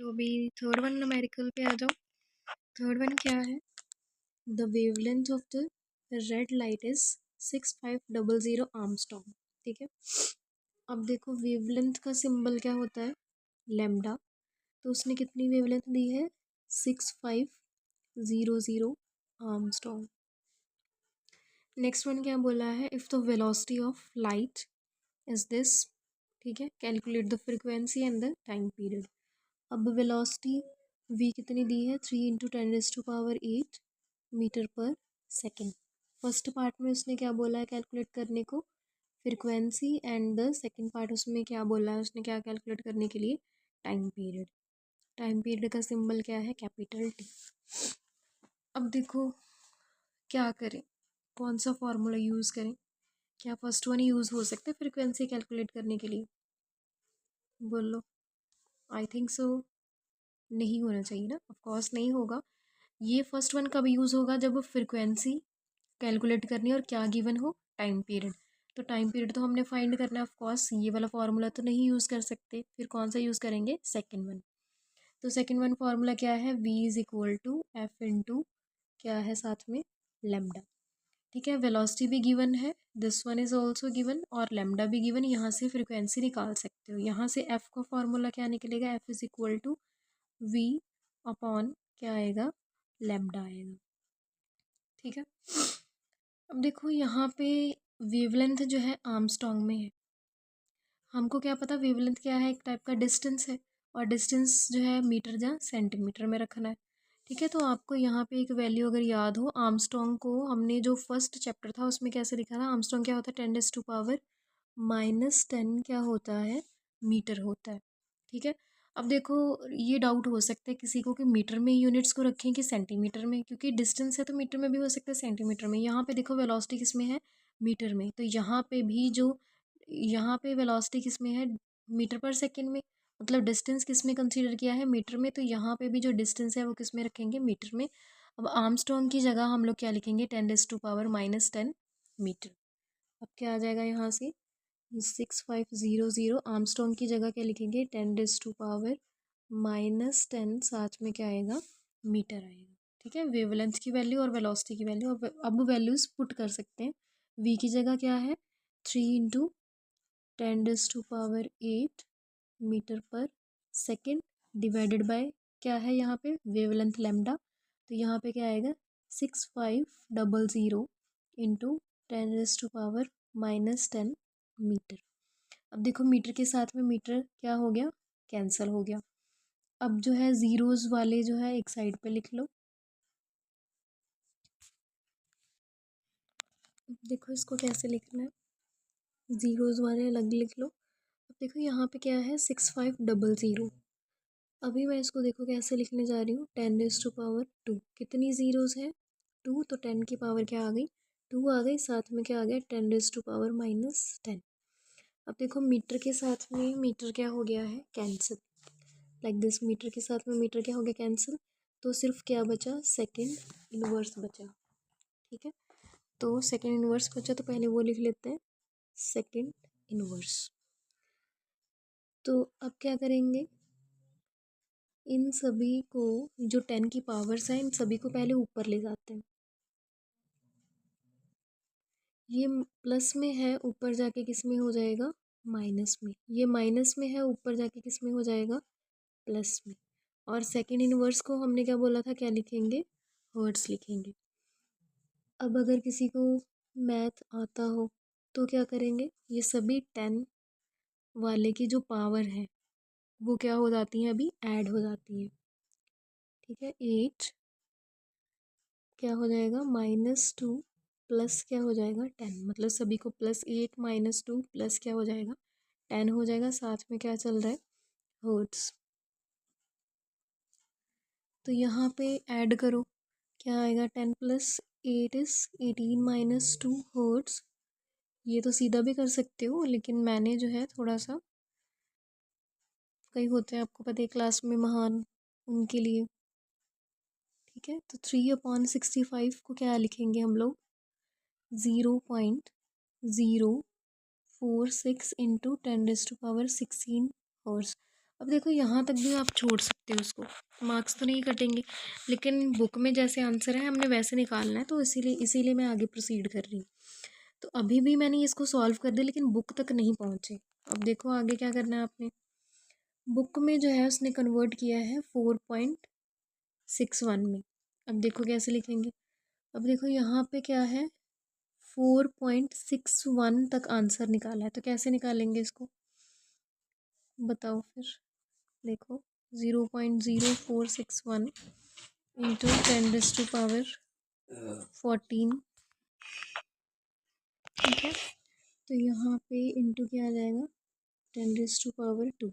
तो अभी third one numerical पे आ जाओ। थर्ड वन क्या है? The wavelength of the red light is 6500 Armstrong. ठीक है, अब देखो वेवलेंथ का सिंबल क्या होता है? लैम्डा। तो उसने कितनी वेवलेंथ दी है? 6500 आर्मस्ट्रॉन्ग। नेक्स्ट वन क्या बोला है? If the velocity of light is this, ठीक है, calculate the frequency and the time period. अब वेलोसिटी v कितनी दी है? 3 × 10⁸ मीटर पर सेकेंड। फर्स्ट पार्ट में उसने क्या बोला है कैलकुलेट करने को? Frequency. And the second part उसमें क्या बोला है उसने क्या कैलकुलेट करने के लिए? Time period. टाइम पीरियड का सिंबल क्या है? Capital T. अब देखो क्या करें, कौन सा फॉर्मूला यूज़ करें? क्या फर्स्ट वन यूज़ हो सकता है फ्रिक्वेंसी कैलकुलेट करने के लिए? बोलो। आई थिंक सो नहीं होना चाहिए ना, ऑफ कोर्स नहीं होगा। ये फर्स्ट वन कब यूज़ होगा? जब फ्रिक्वेंसी कैलकुलेट करनी है और क्या गिवन हो? Time period. तो टाइम पीरियड तो हमने फाइंड करना है, ऑफ कोर्स ये वाला फार्मूला तो नहीं यूज़ कर सकते, फिर कौन सा यूज़ करेंगे? Second one. तो सेकेंड वन फार्मूला क्या है? v is equal to F into क्या है साथ में? लेमडा। ठीक है, वेलोसिटी भी गिवन है, this one is also given, और लेमडा भी गिवन। यहाँ से फ्रिक्वेंसी निकाल सकते हो। यहाँ से एफ का फॉर्मूला क्या निकलेगा? F is equal to V upon क्या आएगा? लेमडा आएगा। ठीक है, अब देखो यहाँ पे वेवलेंथ जो है आर्मस्ट्रॉन्ग में है। हमको क्या पता वेवलेंथ क्या है? एक टाइप का डिस्टेंस है, और डिस्टेंस जो है मीटर या सेंटीमीटर में रखना है। ठीक है, तो आपको यहाँ पे एक वैल्यू अगर याद हो, आर्मस्ट्रॉन्ग को हमने जो फर्स्ट चैप्टर था उसमें कैसे लिखा था? आर्मस्ट्रॉन्ग क्या होता है? 10⁻⁻10 क्या होता है? मीटर होता है। ठीक है, अब देखो ये डाउट हो सकता है किसी को कि मीटर में यूनिट्स को रखें कि सेंटीमीटर में, क्योंकि डिस्टेंस है तो मीटर में भी हो सकता है, सेंटीमीटर में। यहाँ पे देखो वेलोसिटी किस में है? मीटर में। तो यहाँ पे भी जो यहाँ पे वेलोसिटी किस में है? मीटर पर सेकेंड में। मतलब डिस्टेंस किस में कंसीडर किया है? मीटर में। तो यहाँ पे भी जो डिस्टेंस है वो किस में रखेंगे? मीटर में। अब आर्मस्ट्रॉन्ग की जगह हम लोग क्या लिखेंगे? 10⁻⁻10 मीटर। अब क्या आ जाएगा यहाँ से? 6500। आर्मस्ट्रॉन्ग की जगह क्या लिखेंगे? 10⁻⁻10 साथ में क्या आएगा? मीटर आएगा। ठीक है, वेवलेंथ की वैल्यू और वेलोसिटी की वैल्यू। अब वैल्यूज पुट कर सकते हैं। v की जगह क्या है? 3 × 10⁸ मीटर पर सेकेंड डिवाइडेड बाय क्या है यहाँ पे? Wavelength lambda. तो यहाँ पे क्या आएगा? 6500 इंटू 10⁻⁻10 मीटर। अब देखो मीटर के साथ में मीटर क्या हो गया? कैंसिल हो गया। अब जो है जीरोज वाले जो है एक साइड पे लिख लो। देखो इसको कैसे लिखना है, जीरोज वाले अलग लिख लो। अब देखो यहाँ पे क्या है? 6500। अभी मैं इसको देखो कैसे लिखने जा रही हूँ? 10⁻²। कितनी जीरोज है? 2। तो 10 की पावर क्या आ गई? 2 आ गई। साथ में क्या आ गया? 10⁻⁻10। अब देखो मीटर के साथ में मीटर क्या हो गया है? कैंसिल। लाइक दिस, मीटर के साथ में मीटर क्या हो गया? कैंसिल। तो सिर्फ क्या बचा? सेकेंड इनवर्स बचा। ठीक है, तो सेकेंड इनवर्स बचा, तो पहले वो लिख लेते हैं, सेकेंड इनवर्स। तो अब क्या करेंगे? इन सभी को, जो 10 की पावर्स हैं, इन सभी को पहले ऊपर ले जाते हैं। ये प्लस में है, ऊपर जाके किस में हो जाएगा? माइनस में। ये माइनस में है, ऊपर जाके किस में हो जाएगा? प्लस में। और सेकेंड इनवर्स को हमने क्या बोला था? क्या लिखेंगे? हर्ट्स लिखेंगे। अब अगर किसी को मैथ आता हो तो क्या करेंगे? ये सभी 10 वाले की जो पावर है वो क्या हो जाती हैं? अभी ऐड हो जाती है। ठीक है, 8 क्या हो जाएगा? -2 प्लस क्या हो जाएगा? 10। मतलब सभी को +8 -2 प्लस क्या हो जाएगा? 10 हो जाएगा। साथ में क्या चल रहा है? हर्ट्स। तो यहाँ पे ऐड करो, क्या आएगा? 10 + 8 इज़ 18 - 2 हर्ट्स। ये तो सीधा भी कर सकते हो, लेकिन मैंने जो है थोड़ा सा, कई होते हैं आपको पता है क्लास में महान, उनके लिए। ठीक है, तो 3/65 को क्या लिखेंगे हम लोग? 0.046 × 10⁻16 हर्ट्स। अब देखो यहाँ तक भी आप छोड़ सकते हो उसको, मार्क्स तो नहीं कटेंगे, लेकिन बुक में जैसे आंसर है हमने वैसे निकालना है, तो इसीलिए मैं आगे प्रोसीड कर रही हूँ। तो अभी भी मैंने इसको सॉल्व कर दिया, लेकिन बुक तक नहीं पहुँचे। अब देखो आगे क्या करना है आपने। बुक में जो है उसने कन्वर्ट किया है 4.61 में। अब देखो कैसे लिखेंगे। अब देखो यहाँ पे क्या है, 4.61 तक आंसर निकाला है, तो कैसे निकालेंगे इसको बताओ फिर। देखो 0.0461 इंटू 10⁻14, ठीक है। तो यहाँ पे इंटू क्या आ जाएगा, 10⁻2।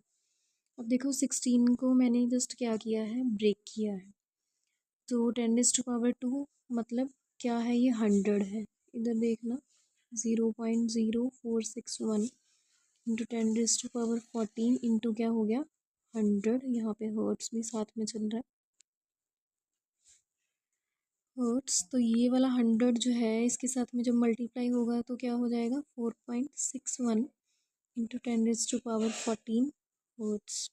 अब देखो 16 को मैंने जस्ट क्या किया है, ब्रेक किया है, तो 10⁻2 मतलब क्या है, ये 100 है। इधर देखना 0.0461 इंटू 10⁻14 इंटू क्या हो गया 100, यहाँ पे हर्ट्स भी साथ में चल रहा है, हर्ट्स। तो ये वाला 100 जो है इसके साथ में जब मल्टीप्लाई होगा तो क्या हो जाएगा 4.61 इंटू 10⁻14 हर्ट्स।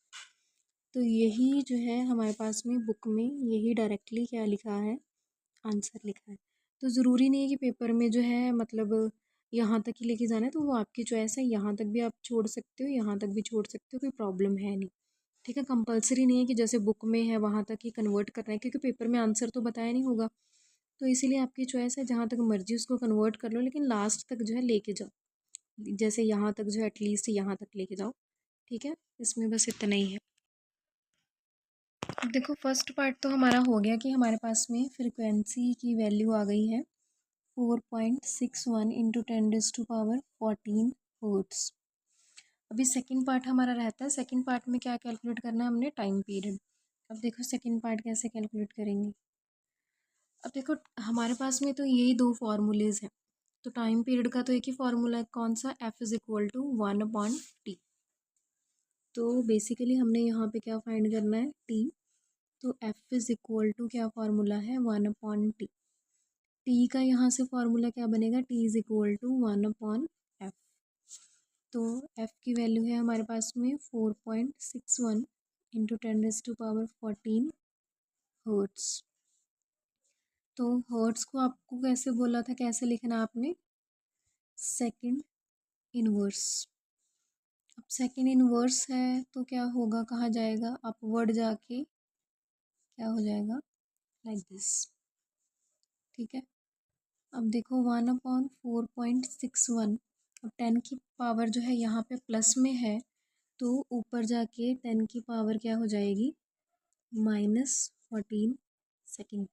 तो यही जो है हमारे पास में बुक में यही डायरेक्टली क्या लिखा है, आंसर लिखा है। तो ज़रूरी नहीं है कि पेपर में जो है मतलब यहाँ तक ही लेके जाना है, तो वो आपकी चॉइस है, यहाँ तक भी आप छोड़ सकते हो, यहाँ तक भी छोड़ सकते हो, कोई प्रॉब्लम है नहीं, ठीक है। कंपलसरी नहीं है कि जैसे बुक में है वहाँ तक ही कन्वर्ट करना है, क्योंकि पेपर में आंसर तो बताया नहीं होगा, तो इसीलिए आपकी चॉइस है, जहाँ तक मर्जी उसको कन्वर्ट कर लो, लेकिन लास्ट तक जो है लेके जाओ, जैसे यहाँ तक जो है एटलीस्ट यहाँ तक लेके जाओ, ठीक है। इसमें बस इतना ही है। अब देखो फर्स्ट पार्ट तो हमारा हो गया कि हमारे पास में फ्रिक्वेंसी की वैल्यू आ गई है 4.61 इंटू 10⁻14 हर्ट्स। अभी सेकंड पार्ट हमारा रहता है, सेकंड पार्ट में क्या कैलकुलेट करना है हमने, टाइम पीरियड। अब देखो सेकंड पार्ट कैसे कैलकुलेट करेंगे। अब देखो हमारे पास में तो यही दो फार्मूलेज हैं, तो टाइम पीरियड का तो एक ही फार्मूला है, कौन सा, F=1/t। तो बेसिकली हमने यहाँ पे क्या फाइंड करना है, t। तो F= क्या फार्मूला है, 1/t। टी का यहाँ से फार्मूला क्या बनेगा, T=1/f। तो f की वैल्यू है हमारे पास में 4.61 इंटू 10⁻14 हर्ट्स। तो हर्ट्स को आपको कैसे बोला था, कैसे लिखना आपने, सेकंड इनवर्स। अब सेकंड इनवर्स है तो क्या होगा, कहाँ जाएगा, अपवर्ड जाके क्या हो जाएगा, लाइक दिस, ठीक है। अब देखो 1/4.61, अब 10 की पावर जो है यहाँ पे प्लस में है, तो ऊपर जाके 10 की पावर क्या हो जाएगी, -14 सेकेंड।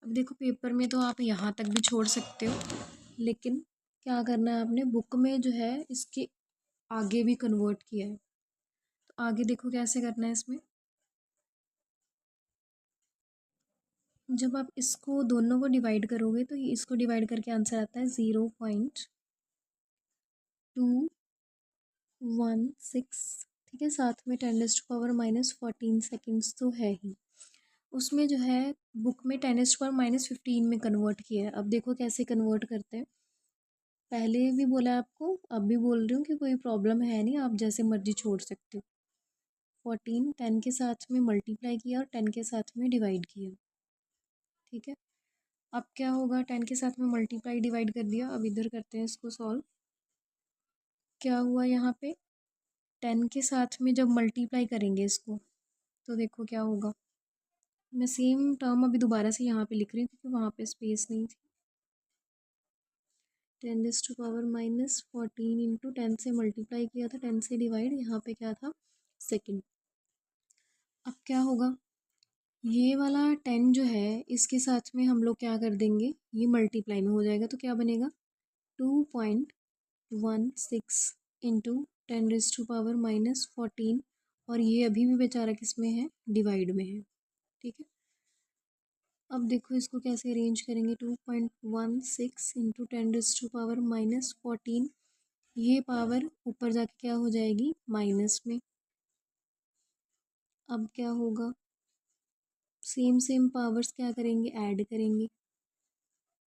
अब देखो पेपर में तो आप यहाँ तक भी छोड़ सकते हो, लेकिन क्या करना है आपने, बुक में जो है इसके आगे भी कन्वर्ट किया है, तो आगे देखो कैसे करना है इसमें। जब आप इसको दोनों को डिवाइड करोगे तो ये इसको डिवाइड करके आंसर आता है 0.216, ठीक है। साथ में 10⁻−14 सेकेंड्स तो है ही, उसमें जो है बुक में 10⁻−15 में कन्वर्ट किया है। अब देखो कैसे कन्वर्ट करते हैं, पहले भी बोला आपको, अब भी बोल रही हूँ कि कोई प्रॉब्लम है नहीं, आप जैसे मर्जी छोड़ सकते हो। 14 10 के साथ में मल्टीप्लाई किया और 10 के साथ में डिवाइड किया, ठीक है। अब क्या होगा, 10 के साथ में मल्टीप्लाई डिवाइड कर दिया। अब इधर करते हैं इसको सॉल्व। क्या हुआ यहाँ पे, 10 के साथ में जब मल्टीप्लाई करेंगे इसको तो देखो क्या होगा। मैं सेम टर्म अभी दोबारा से यहाँ पे लिख रही हूँ क्योंकि वहाँ पे स्पेस नहीं थी। 10⁻14 इंटू 10 से मल्टीप्लाई किया था, 10 से डिवाइड, यहाँ पे क्या था, सेकेंड। अब क्या होगा, ये वाला 10 जो है इसके साथ में हम लोग क्या कर देंगे, ये मल्टीप्लाई में हो जाएगा, तो क्या बनेगा 2.16 इंटू 10⁻14, और ये अभी भी बेचारा किस में है, डिवाइड में है, ठीक है। अब देखो इसको कैसे अरेंज करेंगे, 2.16 इंटू 10⁻14, ये पावर ऊपर जाके क्या हो जाएगी, माइनस में। अब क्या होगा, सेम सेम पावर्स क्या करेंगे, ऐड करेंगे,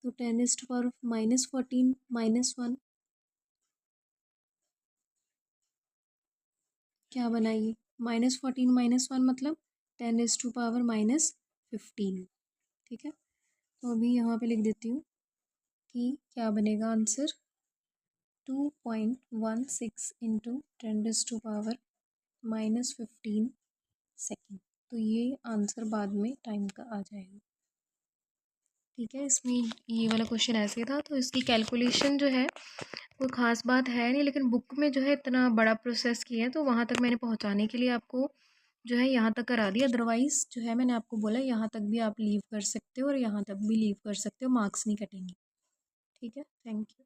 तो 10⁻−14 -1 क्या बनाइए, -14 -1 मतलब 10⁻⁻15। ठीक है, तो अभी यहाँ पे लिख देती हूँ कि क्या बनेगा आंसर 2.16 इंटू 10⁻⁻15 सेकेंड। तो ये आंसर बाद में टाइम का आ जाएगा। ठीक है, इसमें ये वाला क्वेश्चन ऐसे था, तो इसकी कैलकुलेशन जो है कोई ख़ास बात है नहीं, लेकिन बुक में जो है इतना बड़ा प्रोसेस किया है, तो वहाँ तक मैंने पहुँचाने के लिए आपको जो है यहाँ तक करा दिया। अदरवाइज़ जो है मैंने आपको बोला यहाँ तक भी आप लीव कर सकते हो और यहाँ तक भी लीव कर सकते हो, मार्क्स नहीं कटेंगे। ठीक है, थैंक यू।